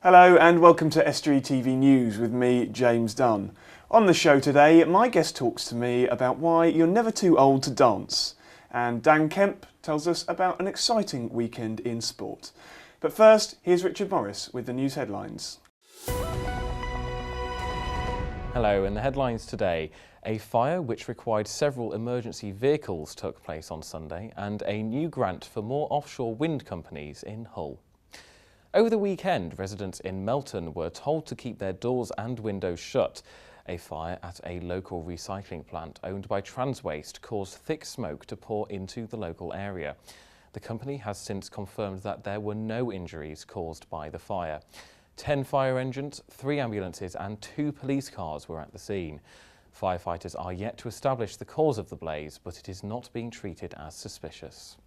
Hello and welcome to Estuary TV News with me, James Dunn. On the show today, my guest talks to me about why you're never too old to dance, and Dan Kemp tells us about an exciting weekend in sport. But first, here's Richard Morris with the news headlines. Hello, in the headlines today, a fire which required several emergency vehicles took place on Sunday, and a new grant for more offshore wind companies in Hull. Over the weekend, residents in Melton were told to keep their doors and windows shut. A fire at a local recycling plant owned by Transwaste caused thick smoke to pour into the local area. The company has since confirmed that there were no injuries caused by the fire. 10 fire engines, 3 ambulances and 2 police cars were at the scene. Firefighters are yet to establish the cause of the blaze, but it is not being treated as suspicious.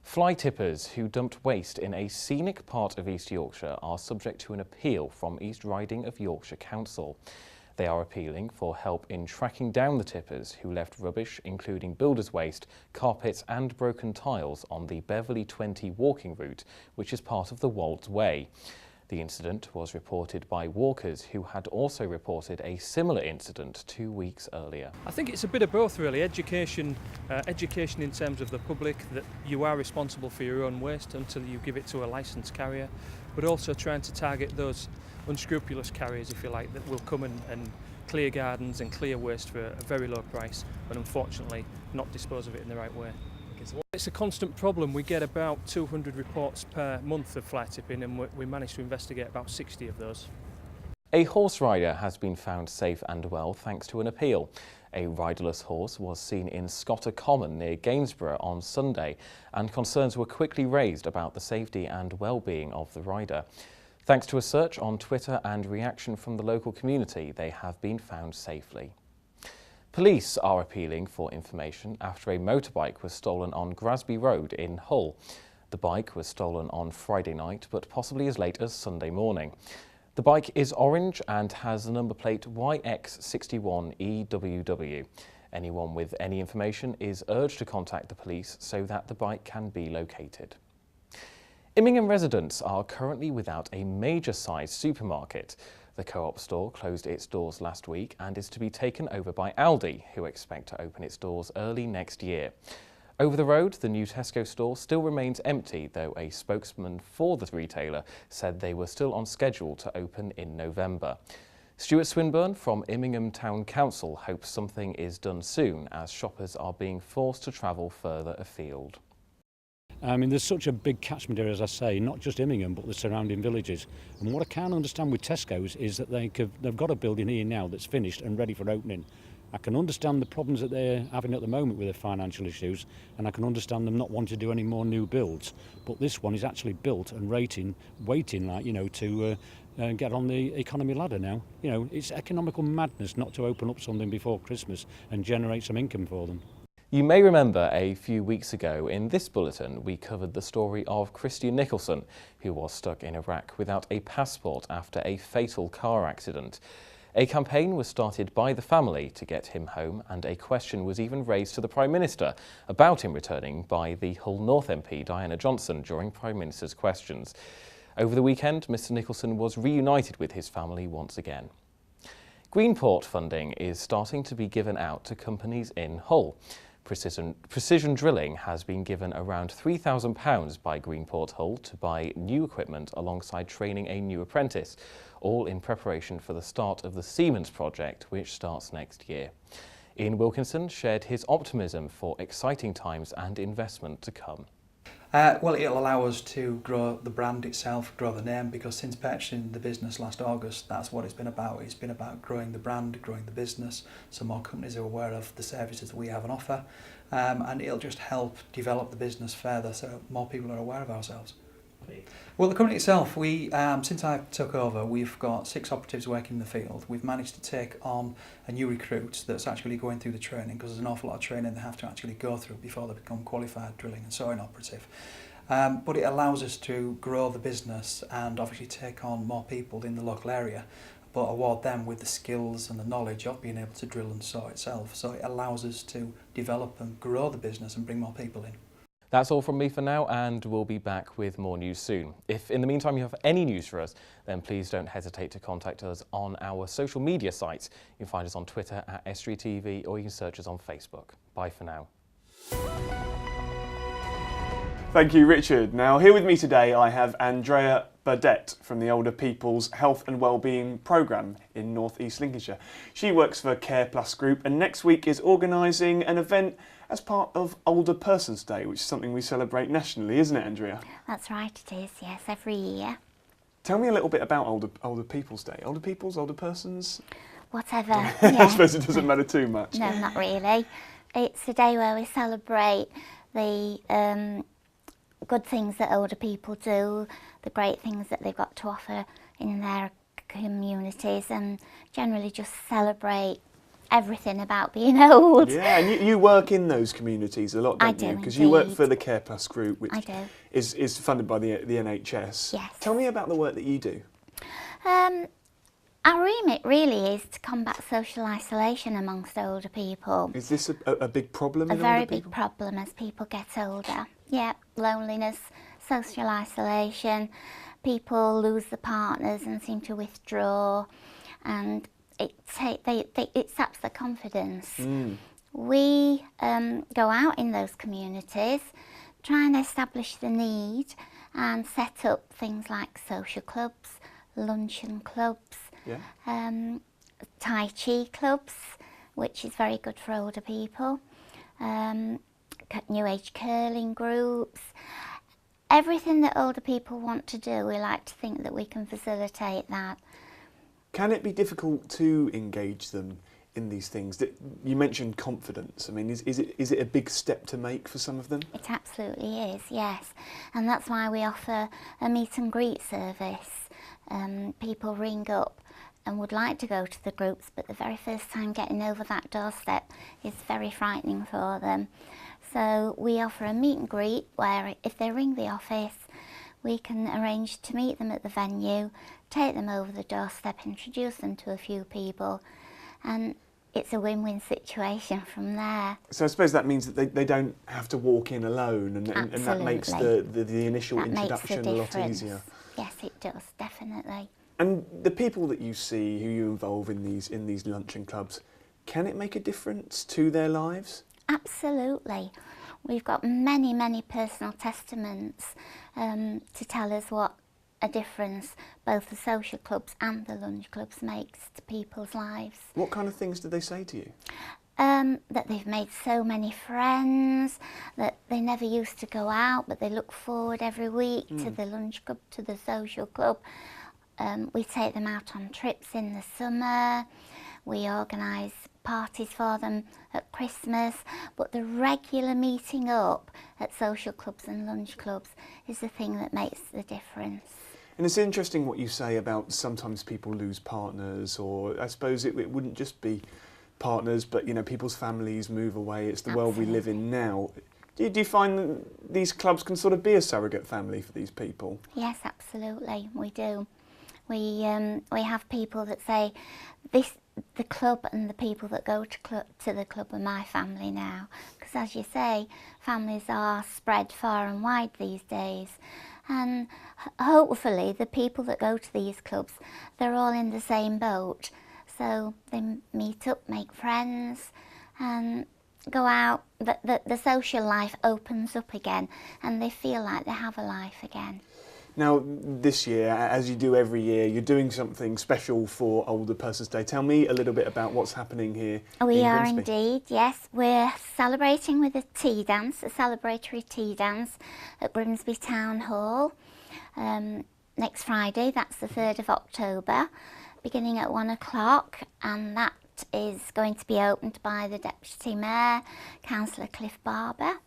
Fly tippers who dumped waste in a scenic part of East Yorkshire are subject to an appeal from East Riding of Yorkshire Council. They are appealing for help in tracking down the tippers who left rubbish, including builders' waste, carpets and broken tiles on the Beverley 20 walking route, which is part of the Wolds Way. The incident was reported by walkers who had also reported a similar incident 2 weeks earlier. I think it's a bit of both really. Education in terms of the public that you are responsible for your own waste until you give it to a licensed carrier, but also trying to target those unscrupulous carriers, if you like, that will come and clear gardens and clear waste for a very low price and unfortunately not dispose of it in the right way. It's a constant problem. We get about 200 reports per month of fly tipping and we manage to investigate about 60 of those. A horse rider has been found safe and well thanks to an appeal. A riderless horse was seen in Scotter Common near Gainsborough on Sunday, and concerns were quickly raised about the safety and well-being of the rider. Thanks to a search on Twitter and reaction from the local community, they have been found safely. Police are appealing for information after a motorbike was stolen on Grasby Road in Hull. The bike was stolen on Friday night, but possibly as late as Sunday morning. The bike is orange and has the number plate YX61EWW. Anyone with any information is urged to contact the police so that the bike can be located. Immingham residents are currently without a major-sized supermarket. The Co-op store closed its doors last week and is to be taken over by Aldi, who expect to open its doors early next year. Over the road, the new Tesco store still remains empty, though a spokesman for the retailer said they were still on schedule to open in November. Stuart Swinburne from Immingham Town Council hopes something is done soon, as shoppers are being forced to travel further afield. I mean, there's such a big catchment area, as I say, not just Immingham, but the surrounding villages. And what I can't understand with Tesco's is that they've got a building here now that's finished and ready for opening. I can understand the problems that they're having at the moment with their financial issues, and I can understand them not wanting to do any more new builds. But this one is actually built and waiting, like, you know, to get on the economy ladder now. You know, it's economical madness not to open up something before Christmas and generate some income for them. You may remember a few weeks ago in this bulletin we covered the story of Christian Nicholson, who was stuck in Iraq without a passport after a fatal car accident. A campaign was started by the family to get him home, and a question was even raised to the Prime Minister about him returning by the Hull North MP Diana Johnson during Prime Minister's questions. Over the weekend, Mr Nicholson was reunited with his family once again. Greenport funding is starting to be given out to companies in Hull. Precision Drilling has been given around £3,000 by Greenport Hull to buy new equipment alongside training a new apprentice, all in preparation for the start of the Siemens project, which starts next year. Ian Wilkinson shared his optimism for exciting times and investment to come. Well, it'll allow us to grow the brand itself, grow the name, because since purchasing the business last August, that's what it's been about. It's been about growing the brand, growing the business, so more companies are aware of the services that we have on offer, and it'll just help develop the business further so more people are aware of ourselves. Well, the company itself, since I took over, we've got 6 operatives working in the field. We've managed to take on a new recruit that's actually going through the training, because there's an awful lot of training they have to actually go through before they become qualified drilling and sawing operative. But it allows us to grow the business and obviously take on more people in the local area, but award them with the skills and the knowledge of being able to drill and saw itself. So it allows us to develop and grow the business and bring more people in. That's all from me for now, and we'll be back with more news soon. If in the meantime you have any news for us, then please don't hesitate to contact us on our social media sites. You can find us on Twitter at Estuary TV, or you can search us on Facebook. Bye for now. Thank you, Richard. Now, here with me today I have Andrea Burdett from the Older People's Health and Wellbeing Programme in North East Lincolnshire. She works for Care Plus Group and next week is organising an event as part of Older Persons Day, which is something we celebrate nationally, isn't it, Andrea? That's right, it is, yes, every year. Tell me a little bit about Older People's Day. Older people's, older persons? Whatever, I yeah. suppose it doesn't matter too much. No, not really. It's a day where we celebrate the good things that older people do, the great things that they've got to offer in their communities, and generally just celebrate everything about being old. Yeah, and you work in those communities a lot, don't you? Because you work for the Care Plus Group, which is funded by the NHS. Yes. Tell me about the work that you do. Our remit really is to combat social isolation amongst older people. Is this a big problem? A in very older big people? problem as people get older. Yeah, loneliness, social isolation, people lose their partners and seem to withdraw, and it saps their confidence. We go out in those communities, try and establish the need and set up things like social clubs, luncheon clubs, Tai Chi clubs, which is very good for older people, New Age curling groups. Everything that older people want to do, we like to think that we can facilitate that. Can it be difficult to engage them in these things? You mentioned confidence. I mean, is it a big step to make for some of them? It absolutely is, yes. And that's why we offer a meet and greet service. People ring up and would like to go to the groups, but the very first time getting over that doorstep is very frightening for them. So we offer a meet and greet where if they ring the office, we can arrange to meet them at the venue, take them over the doorstep, introduce them to a few people, and it's a win-win situation from there. So I suppose that means that they don't have to walk in alone, and that makes the initial introduction a lot easier. Yes, it does, definitely. And the people that you see who you involve in these luncheon clubs, can it make a difference to their lives? Absolutely. We've got many, many personal testaments to tell us what a difference both the social clubs and the lunch clubs makes to people's lives. What kind of things do they say to you? That they've made so many friends, that they never used to go out, but they look forward every week to the lunch club, to the social club. We take them out on trips in the summer. We organise parties for them at Christmas, but the regular meeting up at social clubs and lunch clubs is the thing that makes the difference. And it's interesting what you say about sometimes people lose partners, or I suppose it wouldn't just be partners, but you know, people's families move away. It's the world we live in now. Do you find that these clubs can sort of be a surrogate family for these people? Yes, absolutely, we do. We have people that say, the club and the people that go to the club are my family now. Because as you say, families are spread far and wide these days. And hopefully the people that go to these clubs, they're all in the same boat. So they meet up, make friends, and go out. The social life opens up again, and they feel like they have a life again. Now, this year, as you do every year, you're doing something special for Older Persons Day. Tell me a little bit about what's happening here. We are indeed, yes. We're celebrating with a tea dance, a celebratory tea dance at Grimsby Town Hall next Friday. That's the 3rd of October, beginning at 1 o'clock, and that is going to be opened by the Deputy Mayor, Councillor Cliff Barber.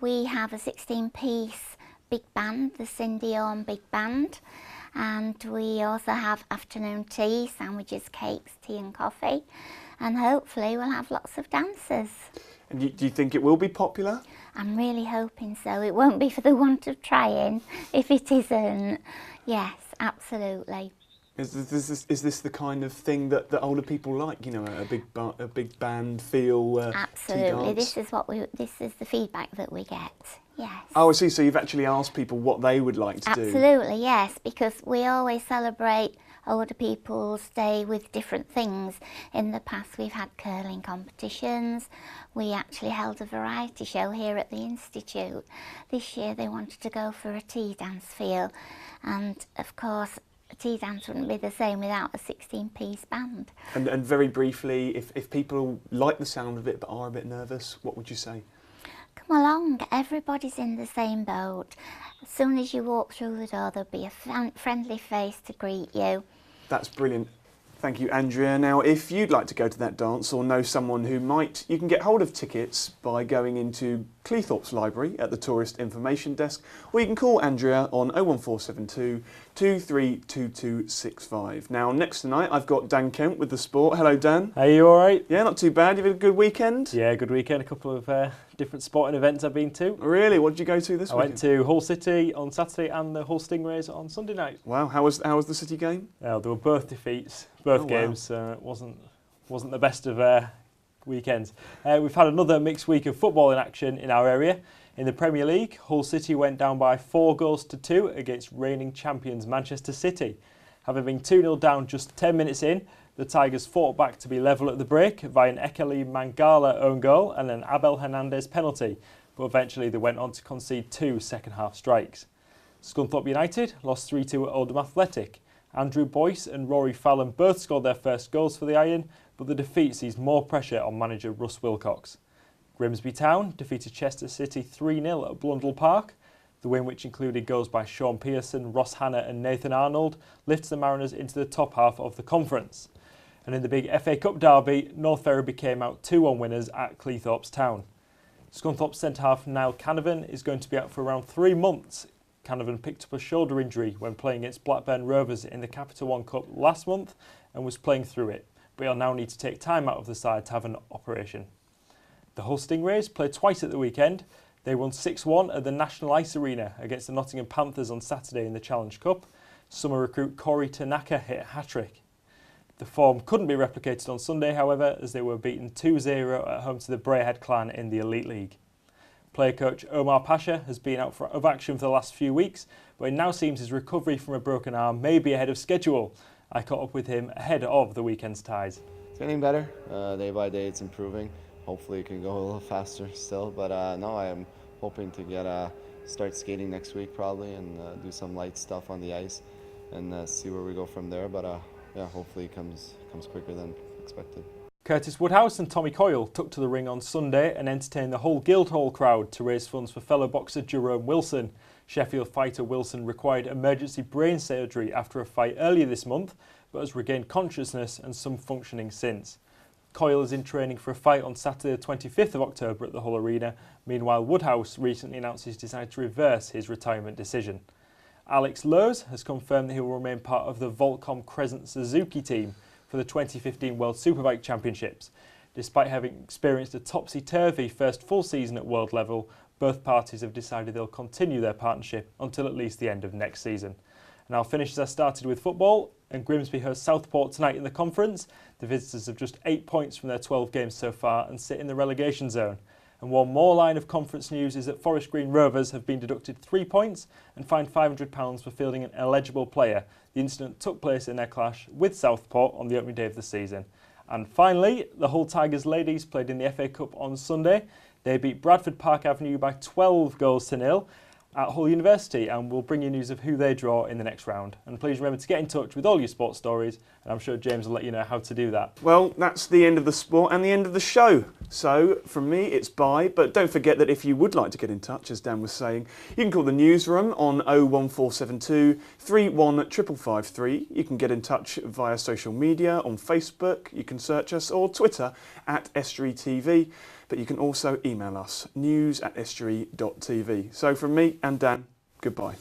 We have a 16-piece big band, the Cindy Orme Big Band, and we also have afternoon tea, sandwiches, cakes, tea and coffee, and hopefully we'll have lots of dancers. And do you think it will be popular? I'm really hoping so. It won't be for the want of trying if it isn't. Yes, absolutely. Is this the kind of thing that older people like? You know, a big band feel. Absolutely. Tea dance? This is the feedback that we get. Yes. Oh, I see. So you've actually asked people what they would like to do. Absolutely, yes, because we always celebrate older people's day with different things. In the past we've had curling competitions, we actually held a variety show here at the Institute. This year they wanted to go for a tea dance feel, and of course a tea dance wouldn't be the same without a 16-piece band. And very briefly, if people like the sound of it but are a bit nervous, what would you say? Come along, everybody's in the same boat. As soon as you walk through the door there'll be a friendly face to greet you. That's brilliant. Thank you, Andrea. Now, if you'd like to go to that dance or know someone who might, you can get hold of tickets by going into Cleethorpes Library at the Tourist Information Desk, or you can call Andrea on 01472 232265. Now, next tonight, I've got Dan Kemp with the sport. Hello, Dan. Are you all right? Yeah, not too bad. You had a good weekend? Yeah, good weekend. A couple of different sporting events I've been to. Really? What did you go to this I weekend? went to Hull City on Saturday and the Hull Stingrays on Sunday night. Wow, how was the City game? They were both defeats, both Oh, wow. games. It wasn't the best of weekends. We've had another mixed week of football in action in our area. In the Premier League, Hull City went down by 4-2 against reigning champions Manchester City. Having been 2-0 down just 10 minutes in, the Tigers fought back to be level at the break via an Ekeli Mangala own goal and an Abel Hernandez penalty, but eventually they went on to concede 2 second-half strikes. Scunthorpe United lost 3-2 at Oldham Athletic. Andrew Boyce and Rory Fallon both scored their first goals for the Iron, but the defeat sees more pressure on manager Russ Wilcox. Grimsby Town defeated Chester City 3-0 at Blundell Park. The win, which included goals by Sean Pearson, Ross Hannah and Nathan Arnold, lifts the Mariners into the top half of the conference. And in the big FA Cup derby, North Ferriby came out 2-1 winners at Cleethorpes Town. Scunthorpe centre-half Niall Canavan is going to be out for around 3 months. Canavan picked up a shoulder injury when playing against Blackburn Rovers in the Capital One Cup last month and was playing through it, but he'll now need to take time out of the side to have an operation. The Hull Stingrays played twice at the weekend. They won 6-1 at the National Ice Arena against the Nottingham Panthers on Saturday in the Challenge Cup. Summer recruit Corey Tanaka hit a hat-trick. The form couldn't be replicated on Sunday, however, as they were beaten 2-0 at home to the Braehead Clan in the Elite League. Player coach Omar Pasha has been out of action for the last few weeks, but it now seems his recovery from a broken arm may be ahead of schedule. I caught up with him ahead of the weekend's ties. It's getting better. Day by day it's improving. Hopefully it can go a little faster still, but no, I am hoping to start skating next week probably and do some light stuff on the ice and see where we go from there, but yeah, hopefully it comes quicker than expected. Curtis Woodhouse and Tommy Coyle took to the ring on Sunday and entertained the whole Guildhall crowd to raise funds for fellow boxer Jerome Wilson. Sheffield fighter Wilson required emergency brain surgery after a fight earlier this month, but has regained consciousness and some functioning since. Coyle is in training for a fight on Saturday the 25th of October at the Hull Arena. Meanwhile, Woodhouse recently announced he's decided to reverse his retirement decision. Alex Lowe's has confirmed that he will remain part of the Volcom Crescent Suzuki team for the 2015 World Superbike Championships. Despite having experienced a topsy-turvy first full season at world level, both parties have decided they'll continue their partnership until at least the end of next season. And I'll finish as I started with football, and Grimsby host Southport tonight in the conference. The visitors have just 8 points from their 12 games so far and sit in the relegation zone. And one more line of conference news is that Forest Green Rovers have been deducted 3 points and fined £500 for fielding an eligible player. The incident took place in their clash with Southport on the opening day of the season. And finally, the Hull Tigers ladies played in the FA Cup on Sunday. They beat Bradford Park Avenue by 12-0 at Hull University, and we'll bring you news of who they draw in the next round. And please remember to get in touch with all your sports stories, and I'm sure James will let you know how to do that. Well, that's the end of the sport and the end of the show. So, from me, it's bye. But don't forget that if you would like to get in touch, as Dan was saying, you can call the newsroom on 01472 31553. You can get in touch via social media on Facebook. You can search us, or Twitter at Estuary TV. But you can also email us, news@estuary.tv. So from me and Dan, goodbye.